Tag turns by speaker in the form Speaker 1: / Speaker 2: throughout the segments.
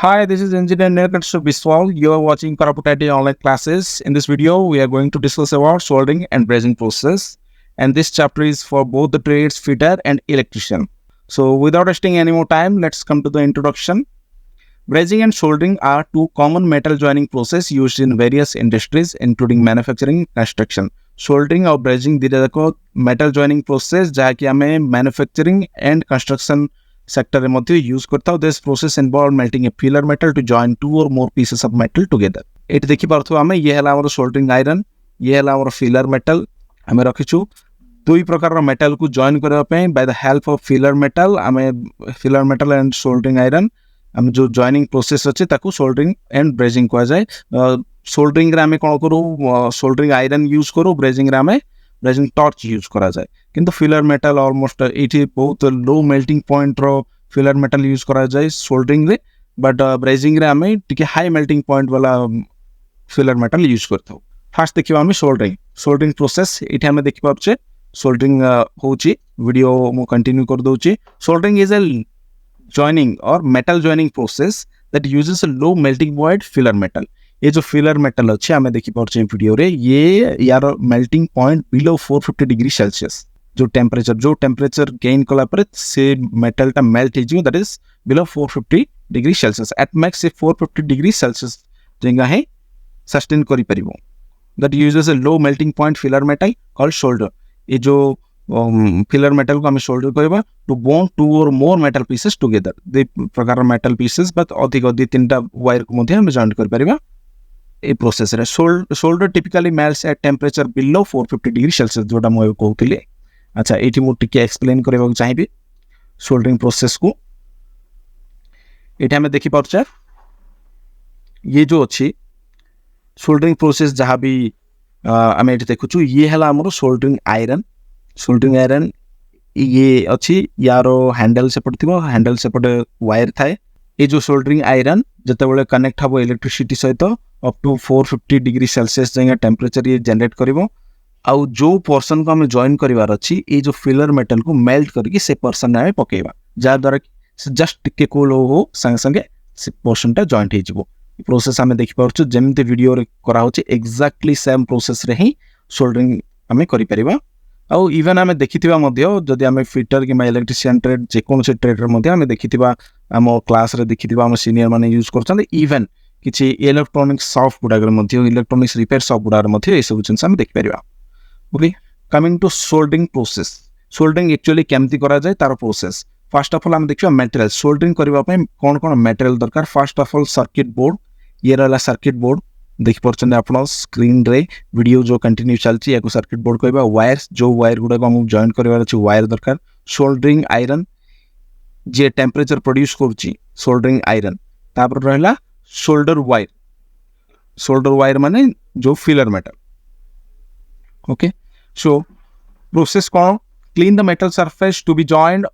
Speaker 1: Hi, this is Engineer Nirkansh Biswal. You are watching Koraput online classes. In this video, we are going to discuss about soldering and brazing process. And this chapter is for both the trades, fitter and electrician. So without wasting any more time, let's come to the introduction. Brazing and soldering are two common metal joining process used in various industries, including manufacturing, construction. Soldering और brazing दिटा जाको metal joining process जहाँकि आमे manufacturing and construction sector रे मध्य use करता हो. This process involve melting a filler metal to join two or more pieces of metal together. एट देखि पारथु आमे ये हला हमर soldering iron, ये हला हमर filler metal आमे रखिछु दुई प्रकार मेटल को जॉइन करबा पय by the help of filler metal आमे filler metal and soldering iron आम जो जॉइनिंग प्रोसेस अच्छे ताकू सोल्डरिंग एंड ब्रेजिंग कह जाए. सोल्डरिंग रे आमे कोन करू सोल्डरिंग आयरन यूज करू, ब्रेजिंग रे आमे ब्रेजिंग टॉर्च यूज करा जाए. किंतु फिलर मेटल ऑलमोस्ट एठी बहुत लो मेल्टिंग पॉइंट रो फिलर मेटल यूज करा जाए सोल्डरिंग रे, बट ब्रेजिंग रे आमे टिके हाई मेल्टिंग पॉइंट वाला फिलर मेटल यूज करथौ. फास्ट देखिबा आमे सोल्डरिंग प्रोसेस एठी आमे देखि पाबछे सोल्डरिंग होची. वीडियो मु कंटिन्यू कर दोची. Soldering is a joining or metal joining process that uses a low melting point filler metal. ये जो फिलर मेटल अच्छे आमे देखि पारछे वीडियो रे, ये यार melting point below 450 degree Celsius जो टेम्परेचर गेन कला पर से मेटल टा मेल्ट हिजो, that is below 450 degree Celsius. At max से 450 डिग्री सेल्सियस जेंगा है सस्टेन करि परिबो. That uses a low melting point filler metal called solder. ये जो फिलर मेटल को आम सोल्डर करबा टू बॉन्ड टू और मोर मेटल पीसेस टुगेदर. दे प्रकार मेटल पीसेस बट अधिक दि तीनटा वायर को मध्ये हम जॉइन कर परिबा ए प्रोसेस रे. Solder typically melts at temperature below 450 degree Celsius जोटा म कहउतिले. अच्छा एठी मु टिके एक्सप्लेन करबा चाहिबी सोल्डरिंग प्रोसेस को. एठी हम देखि पारछे ये जो अछि सोल्डरिंग प्रोसेस जहां भी हम एठी देखुछु ये हला हमरो सोल्डरिंग आयरन. सोल्डरिंग आयरन ये अच्छी यारो हैंडल से पड़थिबो, हैंडल से पड़े वायर थाए. ये जो सोल्डरिंग आयरन जते बेले कनेक्ट हबो इलेक्ट्रिसिटी सहित अप टू 450 डिग्री सेल्सियस जंगा टेम्परेचर ये जनरेट करिवो. आउ जो पर्सन को हम जॉइन करिवार अछि ये जो फिलर मेटल को मेल्ट करके से पर्सन में पकेबा, जा द्वारा जस्ट टिके कूल हो संगे संगे से पर्सन टा जॉइंट हे जिवो. प्रोसेस हमें देखि पारछु जेमते वीडियो रे करा होछि एक्जेक्टली सेम प्रोसेस रे ही सोल्डरिंग हमें करि परिबा. आउ इवन आमे देखिथिबा मध्ये जदि आमे फिटर किबा इलेक्ट्रिशियन ट्रेड जे कोन से ट्रेड रे मध्ये आमे देखिथिबा आम क्लास रे देखिथिबा आम सीनियर माने यूज करछन. इवन किछि इलेक्ट्रॉनिक शॉप गुडा रे मध्ये इलेक्ट्रॉनिक्स रिपेयर शॉप गुडा रे मध्ये ए सब जिंस आमे देखि परिबा. Okay, coming to soldering process. Soldering actually केमति करा जाय तार प्रोसेस. फर्स्ट ऑफ ऑल आमे देखिबा मटेरियल. सोल्डरिंग करबा पय कोन कोन मटेरियल दरकार. First of all circuit board. ये रहला सर्किट बोर्ड देखि परछन आपण स्क्रीन रे वीडियो जो कंटिन्यू चलची याको सर्किट बोर्ड कहबा. वायर्स जो वायर गुडा को हम जॉइन करबार अछि वायर दरकार. सोल्डरिंग आयरन जे टेम्परेचर प्रोड्यूस करची सोल्डरिंग आयरन. तापर रहला सोल्डर वायर. सोल्डर वायर माने जो filler metal. Okay, so process कोन clean the metal surface to be joined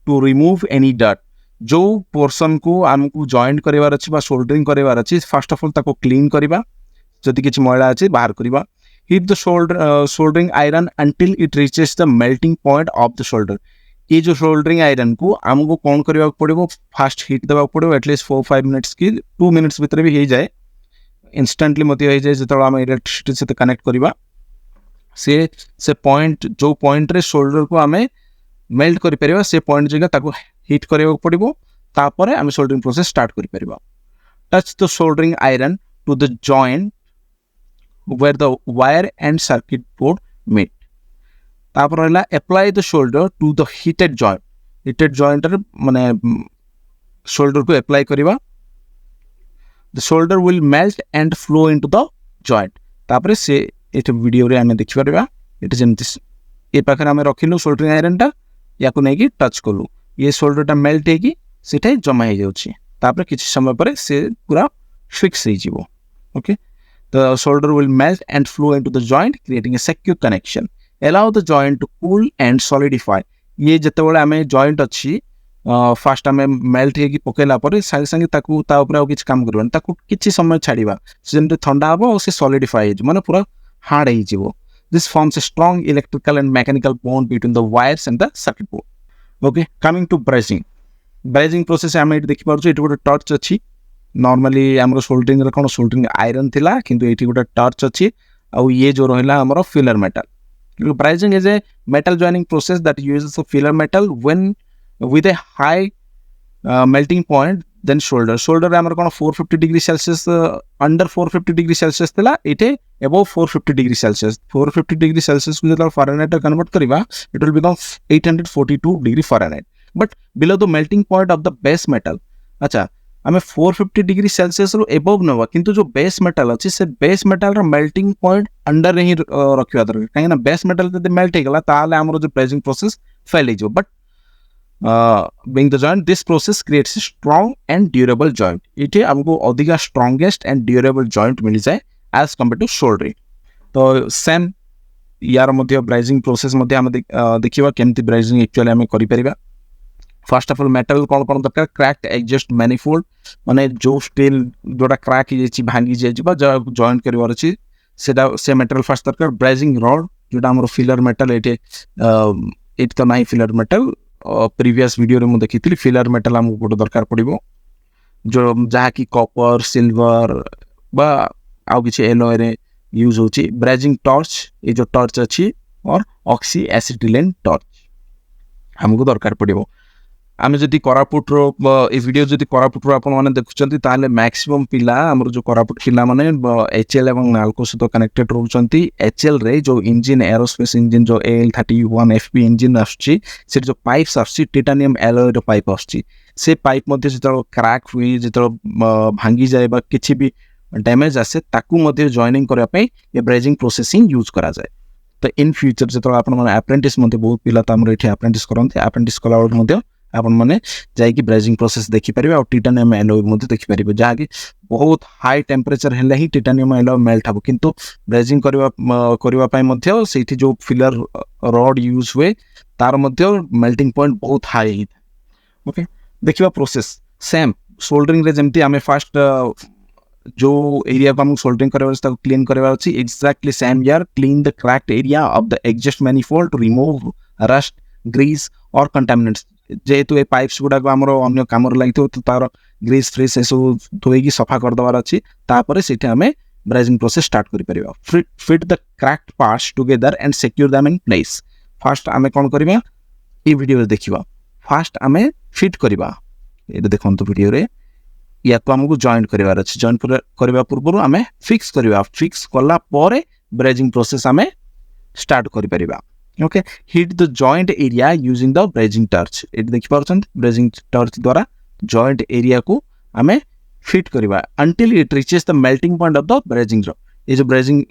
Speaker 1: to remove any dirt. जो पोर्सन को आमको जॉइंट करिवार अछि बा सोल्डरिंग करिवार अछि फर्स्ट ऑफ ऑल ताको क्लीन करिबा, जदि किछि मैला अछि बाहर करिबा. Heat the soldering iron until it reaches the melting point of the shoulder. ये जो सोल्डरिंग आयरन को आमको कोन करिवा पड़िबो, फास्ट हीट देबा पड़िबो एटलीस्ट 4-5 मिनिट्स की 2 मिनिट्स भीतर भी हे जाए. इंस्टेंटली मते हे जाए जतरा हम इलेक्ट्रिसिटी से कनेक्ट करिबा. से पॉइंट जो पॉइंट रे शोल्डर को हमें मेल्ट करि परिबा से पॉइंट जगह ताको हीट करियो पड़िबो. तापरे हम सोल्डरिंग प्रोसेस स्टार्ट करि परिबा. Touch the soldering iron to the joint where the wire and circuit board meet. तापर रहला apply the solder to the heated joint. Heated joint रे माने शोल्डर को अप्लाई करिबा. The shoulder will melt and flow into the joint. तापर से एटे video रे हमें देखि परिबा. एटे जेमति ए पाखर हमें रखिलु सोल्डरिंग आयरन टा याको नै कि टच कलु. ये शोल्डर टा मेल्ट हे कि सेठे जमा हे जाउछि. तापर किछि समय परे से पूरा फिक्स हे जिवो. Okay, the shoulder will melt and flow into the joint creating a secure connection. Allow the joint to cool and solidify. ये जते बेले हमें जॉइंट अछि फास्ट हमें मेल्ट हे कि पकेला परे संगे संगे ताकू ता ऊपर किछि काम करबन ताकू किछि समय छाड़ीबा जेंते ठंडा हबो से सॉलिडिफाई हे माने पूरा हार्ड हे जिवो. This forms a strong electrical and mechanical bond between the wires and the circuit board. Okay, coming to brazing. Brazing process आम ये देखि पारछु एट गोटे टॉर्च अछि नॉर्मली आमर सोल्डरिंग कौन सोल्डरिंग आयरन थिला किंतु एठी गोटे टर्च अच्छी आउ ये जो रहिला हमर filler metal brazing is a metal joining process that uses a filler metal when with a high melting point then shoulder आमर कौन 450 degree Celsius under 450 degree Celsius थिला इटे above 450 degree Celsius 450 degree Celsius को जब Fahrenheit convert करबा it will become 842 degree Fahrenheit but below the melting point of the base metal अच्छा आम 450 degree Celsius रू एबव नवा किंतु जो बेस मेटल अच्छी से बेस मेटल रो मेल्टिंग पॉइंट अंडर ही रखिया दरकार कहीं बेस मेटल जब मेल्ट हो गला ताले हमरो जो ब्रेजिंग प्रोसेस फेल हो but being the joint this process creates a strong and durable joint इटे हमको अधिका strongest and durable joint मिल जाए as compared to soldering तो सेम यार मध्य ब्राइजिंग प्रोसेस मध्य हम देखिबा केमती ब्राइजिंग एक्चुअली हम करि परिबा फर्स्ट ऑफ ऑल मेटल कौन कौन दरकार क्रैक्ड एडजस्ट मैनिफोल्ड माने जो स्टील जोटा क्रैक हो जाई भांगी जाई बा जॉइंट करबार अछि सेटा से मेटल फर्स्ट दरकार ब्राइजिंग रॉड जोटा हमर फिलर मेटल एटे इट तो नाही फिलर मेटल प्रीवियस वीडियो रे मु देखिथिली फिलर मेटल हमको गोटे दरकार पड़िबो जो जहा की कॉपर सिल्वर बा आउ किछि एलॉय रे यूज होची ब्राइजिंग टॉर्च ये जो टॉर्च अछि और ऑक्सी एसिटिलीन टॉर्च हमको दरकार पड़िबो आमे जदि कोरापुट रो ए वीडियो जदि कोरापुट रो आपन माने देखुचंती ताले मैक्सिमम पिला हमर जो कोरापुट पिला माने एचएल एवं नाल्को सहित कनेक्टेड रहउचंती एचएल रे जो इंजन एरोस्पेस इंजन जो AL31 FP इंजन आछी से जो पाइप्स आछी टाइटानियम एलॉय रो पाइप आछी से पाइप मध्ये जतो क्रैक हुई जतो भांगी जाय बा किछि भी डैमेज आसे ताकू मध्ये जॉइनिंग करबा पई ये ब्रेजिंग प्रोसेसिंग यूज करा जाय तो इन फ्यूचर जतो आपन माने अप्रेंटिस मध्ये बहुत पिला त हमर एठी अप्रेंटिस करनते अप्रेंटिस कला और मध्ये आपन माने जाई कि ब्रेजिंग प्रोसेस देखि परिबे और टाइटानियम एलॉय मध्ये देखि परिबे जहा कि बहुत हाई टेंपरेचर हेले ही टाइटानियम एलॉय मेल्ट हबो किंतु ब्रेजिंग करबा पई मध्ये सेठी जो फिलर रॉड यूज हुए तार मध्ये मेल्टिंग पॉइंट बहुत हाई है ओके देखिबा प्रोसेस सेम सोल्डरिंग रे जेमती हमें फर्स्ट जो एरिया को हम सोल्डरिंग करबा ताको क्लीन करबा अछि एक्जेक्टली सेम यार clean the cracked area of the adjust manifold to remove rust grease और कंटामिनेंट्स जेहेतु ए पाइप्स गुडा को हमरो अन्य कामर लागितो तो तार ग्रीस फ्रेश ए सब धोई की सफा कर दवार अछि तापरे सेठी हमें ब्रेजिंग प्रोसेस स्टार्ट करि परिबा fit the cracked parts together and secure them in place first हमें कोन करिबा ई वीडियो रे देखिबा फर्स्ट हमें फिट करिबा ए देखंतु वीडियो रे या तो हमको जॉइंट करिवार अछि जॉइंट करबा पूर्व हमें फिक्स कला परे ब्रेजिंग प्रोसेस हमें स्टार्ट करि परिबा okay heat the joint area using the brazing torch एट देखि परछन ब्रेजिंग टॉर्च द्वारा जॉइंट एरिया को हमें फिट करिबा until it reaches the melting point of the brazing rod ये जो ब्रेजिंग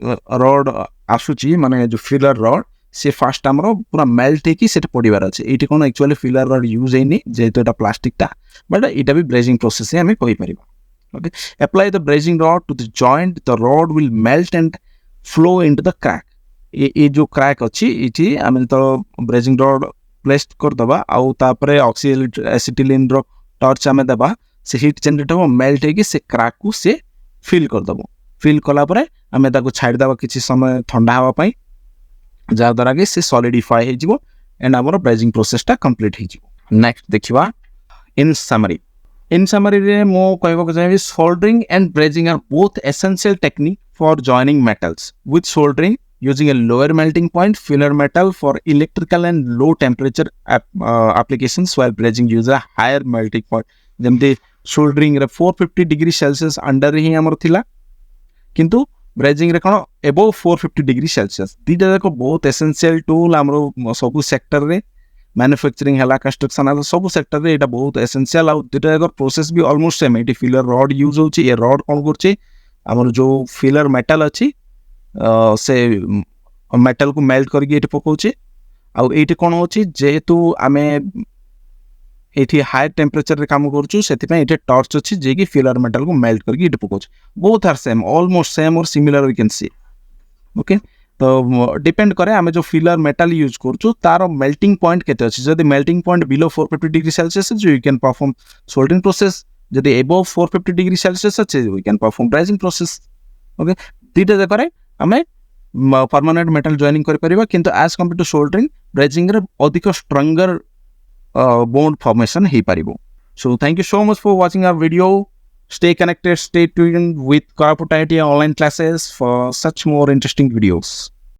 Speaker 1: रॉड आसुची माने जो फिलर रॉड से फास्ट हमरो पूरा मेल्ट है कि सेट पडिबार अछि एटी कोन एक्चुअली फिलर रॉड यूज हैनी जेतो एटा प्लास्टिक टा बट एटा भी ब्रेजिंग प्रोसेस हमें कहि परिबा okay apply the brazing rod to the joint the rod will melt and flow into the crack ये जो क्रैक अच्छी इठी आमे तो ब्रेजिंग रॉड प्लेस कर दबा आउ तापरे ऑक्सी एसिटिलीन रो टॉर्च आमे दबा से हीट जनरेट हो मेल्ट है कि से क्रैक को से फिल कर दबो फिल कला परे आमे ताको छाड़ दबा किछि समय ठंडा हवा पई जा द्वारा कि से सॉलिडिफाई हे जिवो एंड हमर ब्रेजिंग प्रोसेस टा कंप्लीट हे जिवो नेक्स्ट देखिबा इन समरी रे मो कहबो के चाहि soldering and brazing are both essential technique for joining metals with soldering using a lower melting point filler metal for electrical and low temperature applications while brazing uses a higher melting point जेमते soldering रे 450 degree Celsius under ही हमर थिला किंतु brazing रे कोन above 450 degree Celsius दीटा जाको बहुत essential tool हमरो सब सेक्टर रे मैन्युफैक्चरिंग हला कंस्ट्रक्शन हला सब सेक्टर रे एटा बहुत एसेंशियल आ दीटा जाको प्रोसेस भी almost same eighty filler rod use होची ये रॉड कोन करची हमर जो फिलर मेटल अछि से मेटल को मेल्ट करके एटी पकोचे आ एटी कोन होची जेहेतु आमे एटी हाई टेम्परेचर रे काम करछु सेति पे एटी टॉर्च अछि जे कि फिलर मेटल को मेल्ट करके एटी पकोचे both are same almost same और similar we can see okay तो डिपेंड करे आमे जो फिलर मेटल यूज करछु तार मेल्टिंग पॉइंट केते अछि जदी melting point below 450 degree Celsius जो you can perform soldering process जदी अबव 450 डिग्री सेल्सियस अछि we can perform brazing process okay दीटा जे करे हमें परमानेंट मेटल जॉइनिंग कर परिबा किंतु as compare to soldering brazing रे अधिक स्ट्रॉन्गर बॉन्ड फॉर्मेशन हे परिबो so thank you so much for watching our video Stay connected, stay tuned with Koraput IT online classes for such more interesting videos.